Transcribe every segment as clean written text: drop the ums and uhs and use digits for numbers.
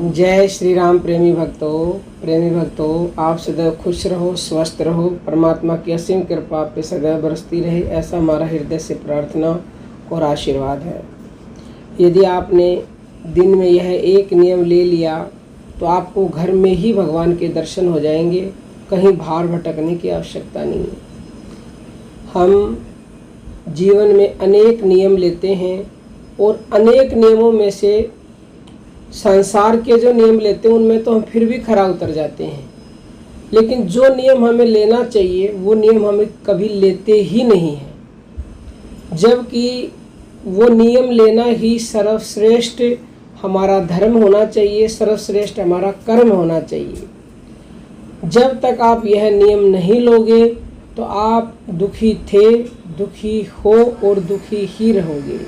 जय श्री राम। प्रेमी भक्तों, आप सदैव खुश रहो, स्वस्थ रहो, परमात्मा की असीम कृपा आप पे सदैव बरसती रहे, ऐसा हमारा हृदय से प्रार्थना और आशीर्वाद है। यदि आपने दिन में यह एक नियम ले लिया तो आपको घर में ही भगवान के दर्शन हो जाएंगे, कहीं बाहर भटकने की आवश्यकता नहीं है। हम जीवन में अनेक नियम लेते हैं और अनेक नियमों में से संसार के जो नियम लेते हैं उनमें तो हम फिर भी खरा उतर जाते हैं, लेकिन जो नियम हमें लेना चाहिए वो नियम हमें कभी लेते ही नहीं हैं, जबकि वो नियम लेना ही सर्वश्रेष्ठ हमारा धर्म होना चाहिए, सर्वश्रेष्ठ हमारा कर्म होना चाहिए। जब तक आप यह नियम नहीं लोगे तो आप दुखी थे, दुखी हो और दुखी ही रहोगे।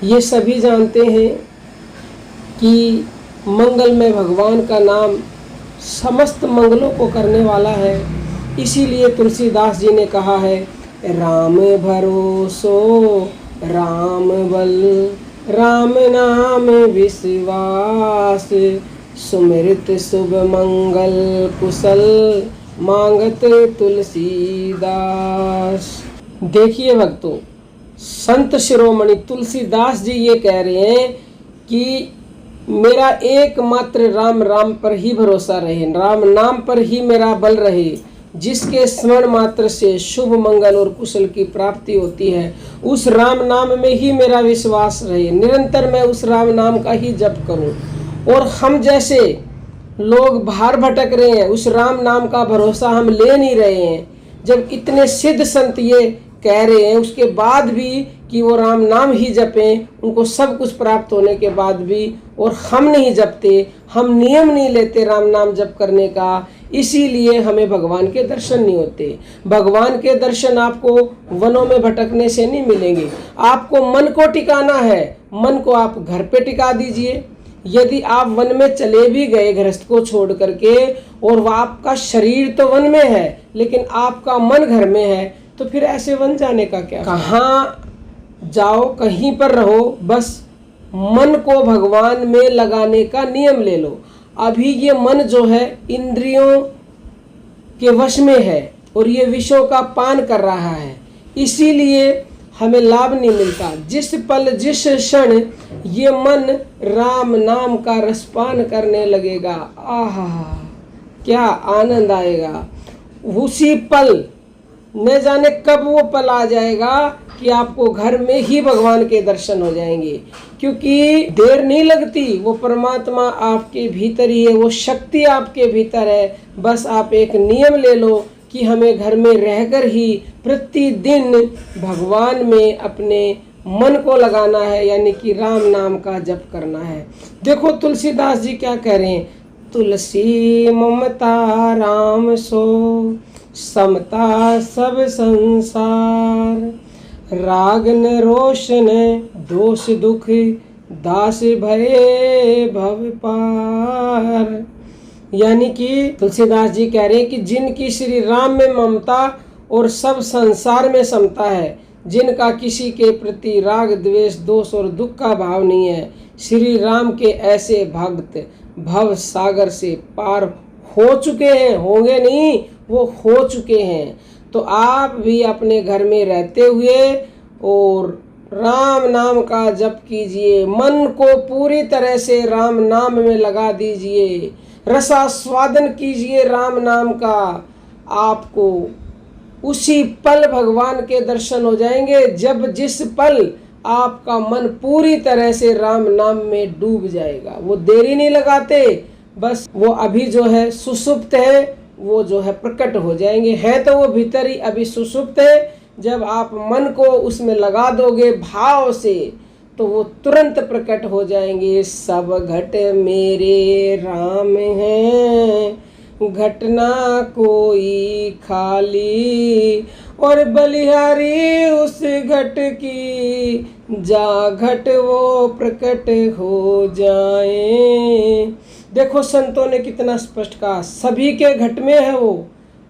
ये सभी जानते हैं कि मंगलमय भगवान का नाम समस्त मंगलों को करने वाला है। इसीलिए तुलसीदास जी ने कहा है, राम भरोसो राम बल, राम नाम विश्वास, सुमिरत शुभ मंगल कुशल, मांगत तुलसीदास। देखिए भक्तों, संत शिरोमणि तुलसीदास जी ये कह रहे हैं कि मेरा एकमात्र राम राम पर ही भरोसा रहे, राम नाम पर ही मेरा बल रहे, जिसके स्मरण मात्र से शुभ मंगल और कुशल की प्राप्ति होती है, उस राम नाम में ही मेरा विश्वास रहे, निरंतर मैं उस राम नाम का ही जप करूं। और हम जैसे लोग बाहर भटक रहे हैं, उस राम नाम का भरोसा हम ले नहीं रहे हैं। जब इतने सिद्ध संत ये कह रहे हैं उसके बाद भी कि वो राम नाम ही जपें, उनको सब कुछ प्राप्त होने के बाद भी, और हम नहीं जपते, हम नियम नहीं लेते राम नाम जप करने का, इसीलिए हमें भगवान के दर्शन नहीं होते। भगवान के दर्शन आपको वनों में भटकने से नहीं मिलेंगे। आपको मन को टिकाना है, मन को आप घर पे टिका दीजिए। यदि आप वन में चले भी गए गृहस्थ को छोड़ करके और वह आपका शरीर तो वन में है लेकिन आपका मन घर में है, तो फिर ऐसे वन जाने का क्या? कहाँ जाओ, कहीं पर रहो, बस मन को भगवान में लगाने का नियम ले लो। अभी ये मन जो है इंद्रियों के वश में है और ये विषयों का पान कर रहा है, इसीलिए हमें लाभ नहीं मिलता। जिस पल जिस क्षण ये मन राम नाम का रसपान करने लगेगा, आहा क्या आनंद आएगा। उसी पल, न जाने कब वो पल आ जाएगा कि आपको घर में ही भगवान के दर्शन हो जाएंगे, क्योंकि देर नहीं लगती। वो परमात्मा आपके भीतर ही है, वो शक्ति आपके भीतर है। बस आप एक नियम ले लो कि हमें घर में रहकर ही प्रतिदिन भगवान में अपने मन को लगाना है, यानी कि राम नाम का जप करना है। देखो तुलसीदास जी क्या कह रहे हैं, तुलसी ममता राम सो, समता सब संसार, राग न रोशन दोष दुख, दास भये भव पार। यानी कि तुलसीदास जी कह रहे हैं कि जिनकी श्री राम में ममता और सब संसार में समता है, जिनका किसी के प्रति राग द्वेष दोष और दुख का भाव नहीं है, श्री राम के ऐसे भक्त भव सागर से पार हो चुके हैं, होंगे नहीं, वो हो चुके हैं। तो आप भी अपने घर में रहते हुए और राम नाम का जप कीजिए, मन को पूरी तरह से राम नाम में लगा दीजिए, रसास्वादन कीजिए राम नाम का। आपको उसी पल भगवान के दर्शन हो जाएंगे, जब जिस पल आपका मन पूरी तरह से राम नाम में डूब जाएगा। वो देरी नहीं लगाते, बस वो अभी जो है सुसुप्त है, वो जो है प्रकट हो जाएंगे। है तो वो भीतर ही अभी सुसुप्त है, जब आप मन को उसमें लगा दोगे भाव से तो वो तुरंत प्रकट हो जाएंगे। सब घट मेरे राम हैं, घटना कोई खाली, और बलिहारी उस घट की, जा घट वो प्रकट हो जाए। देखो संतों ने कितना स्पष्ट कहा, सभी के घट में है वो,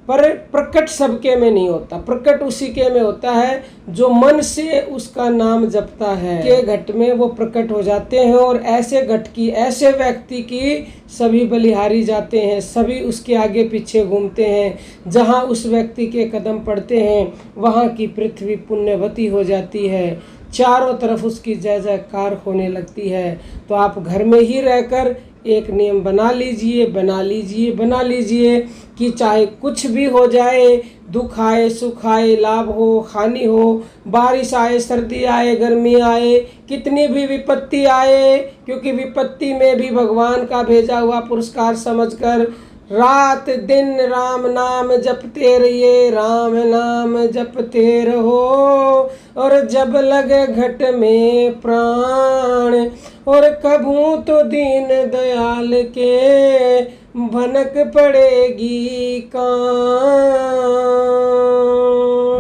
पर प्रकट सबके में नहीं होता। प्रकट उसी के में होता है जो मन से उसका नाम जपता है, के घट में वो प्रकट हो जाते हैं। और ऐसे घट की, ऐसे व्यक्ति की सभी बलिहारी जाते हैं, सभी उसके आगे पीछे घूमते हैं। जहाँ उस व्यक्ति के कदम पड़ते हैं वहाँ की पृथ्वी पुण्यवती हो जाती है, चारों तरफ उसकी जय जयकार होने लगती है। तो आप घर में ही रहकर एक नियम बना लीजिए, बना लीजिए, बना लीजिए कि चाहे कुछ भी हो जाए, दुख आए, सुख आए, लाभ हो, हानि हो, बारिश आए, सर्दी आए, गर्मी आए, कितनी भी विपत्ति आए, क्योंकि विपत्ति में भी भगवान का भेजा हुआ पुरस्कार समझकर रात दिन राम नाम जपते रहिए, राम नाम जपते रहो। और जब लगे घट में प्राण, और कभू तो दीन दयाल के भनक पड़ेगी कान।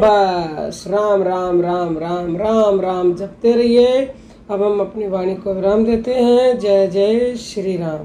बस राम राम राम राम राम राम जपते रहिए। अब हम अपनी वाणी को विराम देते हैं। जय जय श्री राम।